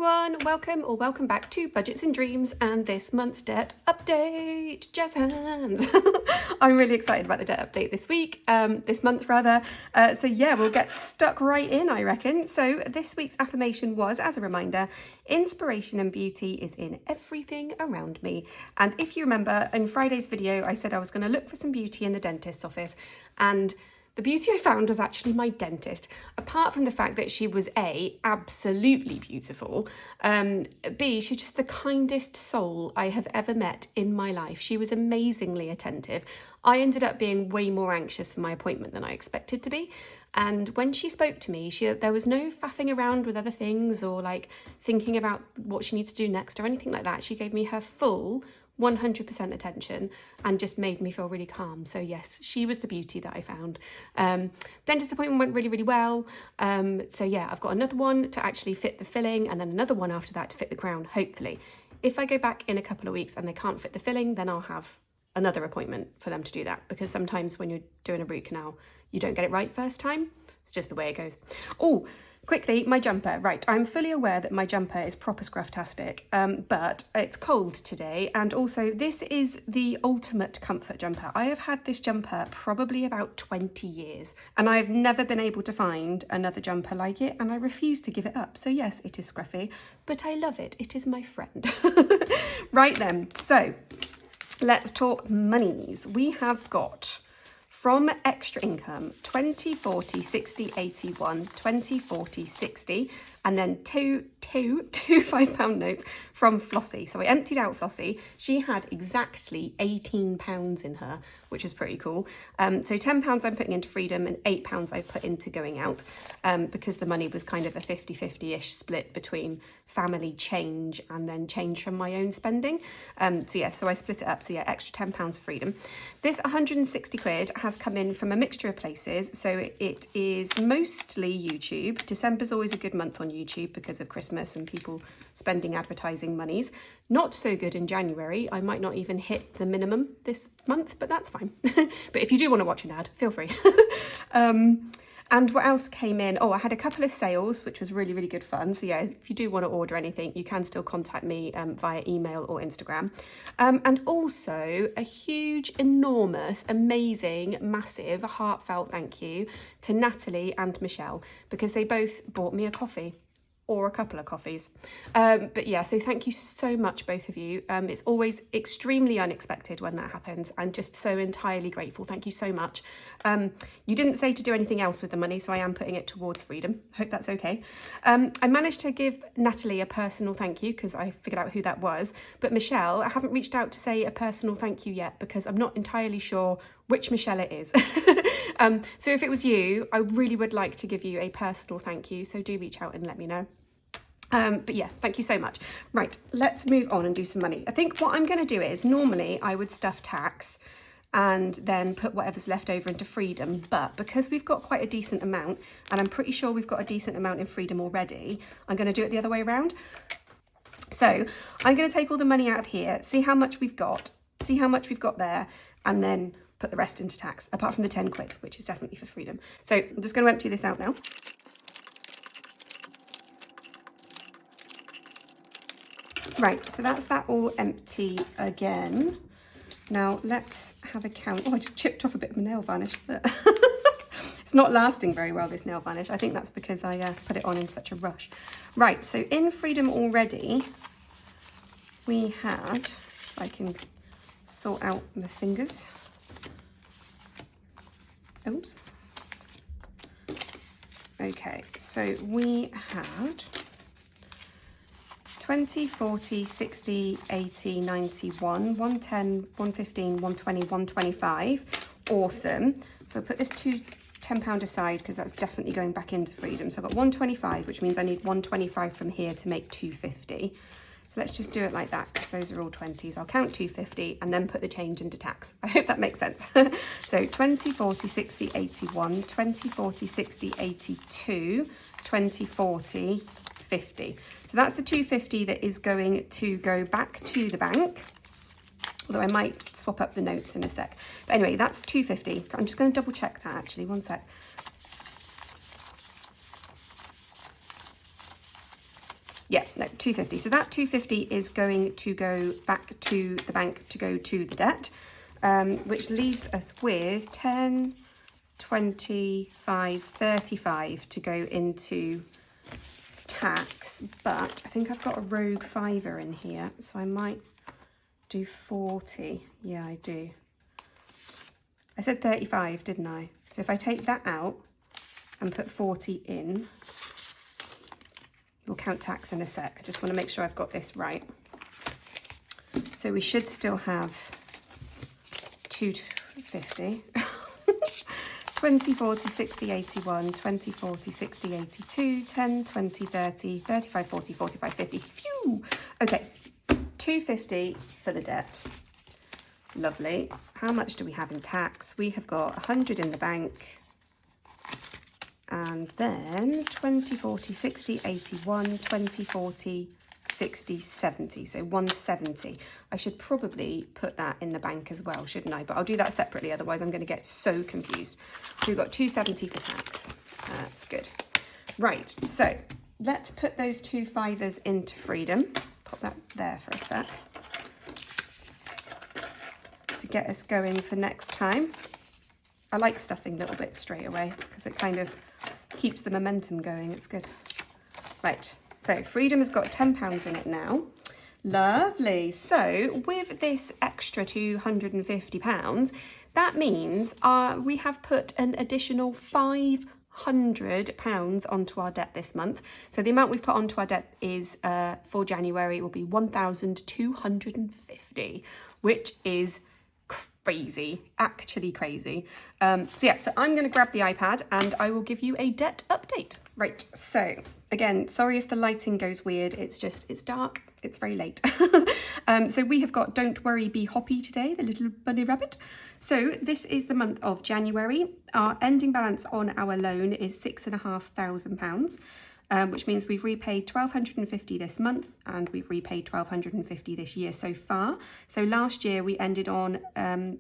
everyone, welcome back to Budgets and Dreams and this month's debt update. Jazz hands. I'm really excited about the debt update this month rather. So yeah, we'll get stuck right in, I reckon. So this week's affirmation was, as a reminder, inspiration and beauty is in everything around me. And if you remember in Friday's video, I said I was going to look for some beauty in the dentist's office, and the beauty I found was actually my dentist. Apart from the fact that she was A, absolutely beautiful, B, she's just the kindest soul I have ever met in my life. She was amazingly attentive. I ended up being way more anxious for my appointment than I expected to be. And when she spoke to me, there was no faffing around with other things or like thinking about what she needs to do next or anything like that. She gave me her full 100% attention and just made me feel really calm. So yes, she was the beauty that I found. Dentist appointment went really, really well. So yeah, I've got another one to actually fit the filling and then another one after that to fit the crown, hopefully. If I go back in a couple of weeks and they can't fit the filling, then I'll have another appointment for them to do that, because sometimes when you're doing a root canal, you don't get it right first time. It's just the way it goes. Oh, quickly, my jumper. Right, I'm fully aware that my jumper is proper scrufftastic, but it's cold today, and also this is the ultimate comfort jumper. I have had this jumper probably about 20 years, and I've never been able to find another jumper like it, and I refuse to give it up. So yes, it is scruffy, but I love it. It is my friend. Right then, so let's talk monies. We have got from extra income, 20, 40, 60, 81, 20, 40, 60, and then two £5 notes from Flossie. So I emptied out Flossie. She had exactly £18 in her, which is pretty cool. So £10 I'm putting into freedom and £8 I put into going out, because the money was kind of a 50-50-ish split between family change and then change from my own spending. So I split it up. So yeah, extra £10 freedom. This 160 quid has come in from a mixture of places. So it is mostly YouTube. December's always a good month on YouTube because of Christmas and people spending advertising monies. Not so good in January. I might not even hit the minimum this month, but that's fine. But if you do want to watch an ad, feel free. And what else came in? Oh, I had a couple of sales, which was really, really good fun. So yeah, if you do want to order anything, you can still contact me via email or Instagram. And also a huge, enormous, amazing, massive, heartfelt thank you to Natalie and Michelle, because they both bought me a coffee. Or a couple of coffees. But yeah, so thank you so much, both of you. It's always extremely unexpected when that happens, and just so entirely grateful. Thank you so much. You didn't say to do anything else with the money, so I am putting it towards freedom. Hope that's okay. I managed to give Natalie a personal thank you because I figured out who that was. But Michelle, I haven't reached out to say a personal thank you yet because I'm not entirely sure which Michelle it is. So if it was you, I really would like to give you a personal thank you. So do reach out and let me know. But yeah, thank you so much. Right, let's move on and do some money. I think what I'm going to do is, normally I would stuff tax and then put whatever's left over into freedom. But because we've got quite a decent amount, and I'm pretty sure we've got a decent amount in freedom already, I'm going to do it the other way around. So I'm going to take all the money out of here, see how much we've got there, and then put the rest into tax, apart from the 10 quid, which is definitely for freedom. So I'm just going to empty this out now. Right, so that's that all empty again. Now let's have a count. Oh, I just chipped off a bit of my nail varnish. It's not lasting very well, this nail varnish. I think that's because I put it on in such a rush. Right, so in freedom already, we had, if I can sort out my fingers. Oops. Okay, so we had 20, 40, 60, 80, 91, 110, 115, 120, 125. Awesome. So I'll put this £10 aside because that's definitely going back into freedom. So I've got 125, which means I need 125 from here to make 250. So let's just do it like that because those are all 20s. I'll count 250 and then put the change into tax. I hope that makes sense. So 20, 40, 60, 81, 20, 40, 60, 82, 20, 40, 50. So that's the 250 that is going to go back to the bank. Although I might swap up the notes in a sec. But anyway, that's 250. I'm just going to double check that actually, one sec. Yeah, no, 250. So that 250 is going to go back to the bank to go to the debt, which leaves us with 10, 25, 35 to go into tax. But I think I've got a rogue fiver in here, so I might do 40. Yeah, I do. I said 35, didn't I? So if I take that out and put 40 in, we'll count tax in a sec. I just want to make sure I've got this right. So we should still have 250. 20, 40, 60, 81, 20, 40, 60, 82, 10, 20, 30, 35, 40, 45, 50. Phew! Okay, 250 for the debt. Lovely. How much do we have in tax? We have got 100 in the bank. And then 20, 40, 60, 81, 20, 40, 60, 70. So 170. I should probably put that in the bank as well, shouldn't I? But I'll do that separately, otherwise I'm going to get so confused. So we've got 270 for tax. That's good. Right, so let's put those 2 fivers into freedom. Pop that there for a sec to get us going for next time. I like stuffing little bits straight away because it kind of keeps the momentum going. It's good. Right, so freedom has got £10 in it now. Lovely. So with this extra £250, that means we have put an additional £500 onto our debt this month. So the amount we've put onto our debt is for January, it will be 1,250, which is crazy, actually crazy. So yeah, so I'm going to grab the iPad and I will give you a debt update. Right, so again, sorry if the lighting goes weird. It's dark. It's very late. So we have got Don't Worry, Be Hoppy today, the little bunny rabbit. So this is the month of January. Our ending balance on our loan is £6,500. Which means we've repaid 1,250 this month and we've repaid 1,250 this year so far. So last year we ended on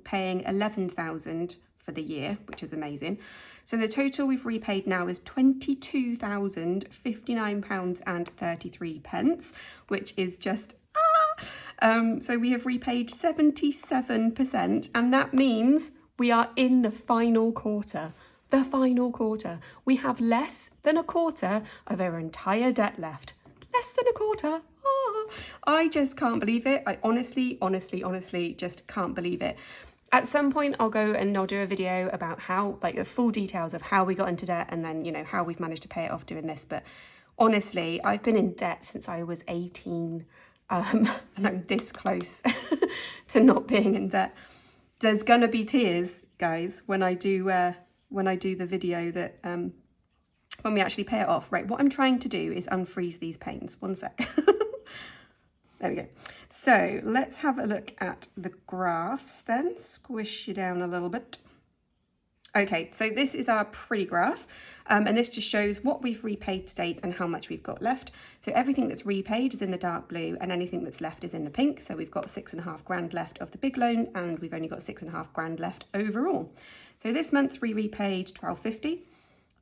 paying 11,000 for the year, which is amazing. So the total we've repaid now is £22,059.33, which is just so we have repaid 77%, and that means we are in the final quarter. The final quarter. We have less than a quarter of our entire debt left. Less than a quarter. Oh, I just can't believe it. I honestly just can't believe it. At some point I'll go and I'll do a video about how, like, the full details of how we got into debt and then, you know, how we've managed to pay it off doing this. But honestly, I've been in debt since I was 18 and I'm this close to not being in debt. There's gonna be tears, guys, when I do the video that when we actually pay it off. Right, what I'm trying to do is unfreeze these panes. One sec. There we go. So let's have a look at the graphs then. Squish you down a little bit. Okay, so this is our pretty graph, and this just shows what we've repaid to date and how much we've got left. So everything that's repaid is in the dark blue and anything that's left is in the pink. So we've got £6,500 left of the big loan and we've only got £6,500 left overall. So this month we repaid 1,250.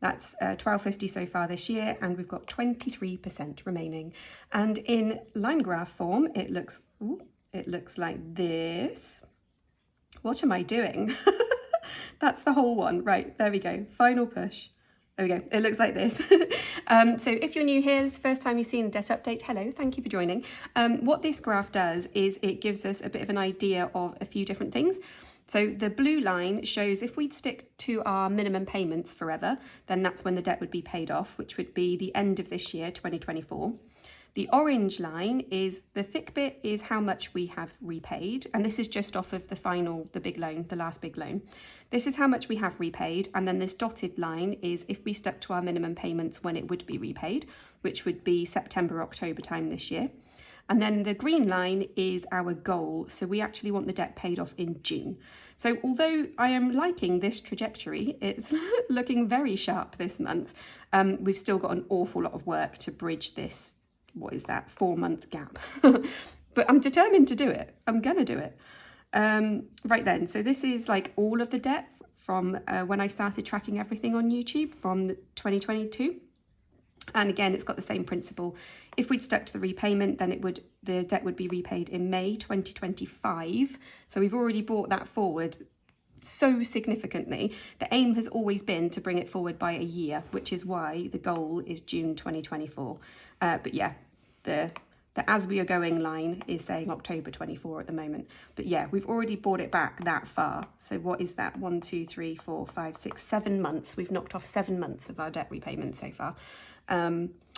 That's 1,250 so far this year, and we've got 23% remaining. And in line graph form, it looks like this. What am I doing? That's the whole one. Right, there we go. Final push. There we go. It looks like this. So if you're new here, this is the first time you've seen the debt update, hello, thank you for joining. What this graph does is it gives us a bit of an idea of a few different things. So the blue line shows if we'd stick to our minimum payments forever, then that's when the debt would be paid off, which would be the end of this year, 2024. The orange line is the thick bit is how much we have repaid. And this is just off of the big loan, the last big loan. This is how much we have repaid. And then this dotted line is if we stuck to our minimum payments when it would be repaid, which would be September, October time this year. And then the green line is our goal. So we actually want the debt paid off in June. So although I am liking this trajectory, it's looking very sharp this month. We've still got an awful lot of work to bridge this, 4-month gap. But I'm determined to do it. I'm gonna do it. Right then, so this is like all of the debt from when I started tracking everything on YouTube from 2022. And again, it's got the same principle. If we'd stuck to the repayment, then the debt would be repaid in May 2025. So we've already brought that forward so significantly. The aim has always been to bring it forward by a year, which is why the goal is June 2024. But yeah, the as we are going line is saying October 24 at the moment. But yeah, we've already brought it back that far. So what is that? 1, 2, 3, 4, 5, 6, 7 months. We've knocked off 7 months of our debt repayment so far.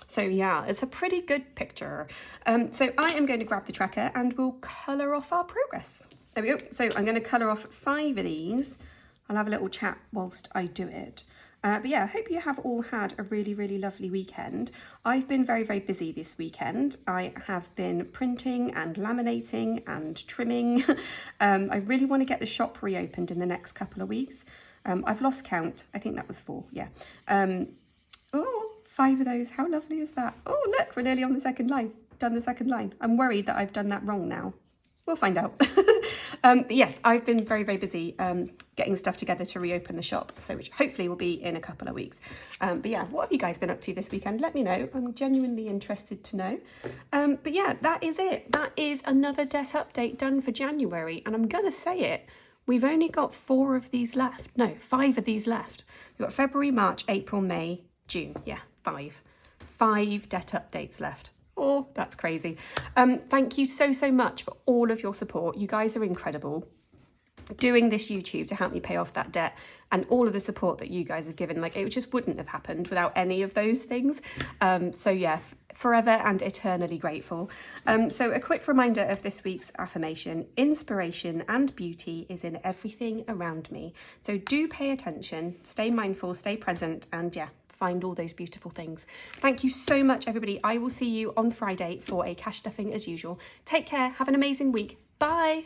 So yeah, it's a pretty good picture. So I am going to grab the tracker and we'll colour off our progress. There we go. So I'm going to colour off 5 of these. I'll have a little chat whilst I do it. But yeah, I hope you have all had a really, really lovely weekend. I've been very, very busy this weekend. I have been printing and laminating and trimming. I really want to get the shop reopened in the next couple of weeks. I've lost count. I think that was 4, yeah. Oh, 5 of those. How lovely is that? Oh, look, we're nearly on the second line. Done the second line. I'm worried that I've done that wrong now. We'll find out. Yes, I've been very, very busy getting stuff together to reopen the shop, so which hopefully will be in a couple of weeks. But yeah, what have you guys been up to this weekend? Let me know. I'm genuinely interested to know. But yeah, that is it. That is another debt update done for January. And I'm going to say it. We've only got 4 of these left. No, 5 of these left. We've got February, March, April, May, June. Yeah, 5. 5 debt updates left. Oh, that's crazy. Thank you so, so much for all of your support. You guys are incredible. Doing this YouTube to help me pay off that debt and all of the support that you guys have given, like it just wouldn't have happened without any of those things. So yeah, forever and eternally grateful. So a quick reminder of this week's affirmation: inspiration and beauty is in everything around me. So do pay attention, stay mindful, stay present, and yeah, find all those beautiful things. Thank you so much, everybody. I will see you on Friday for a cash stuffing as usual. Take care. Have an amazing week. Bye.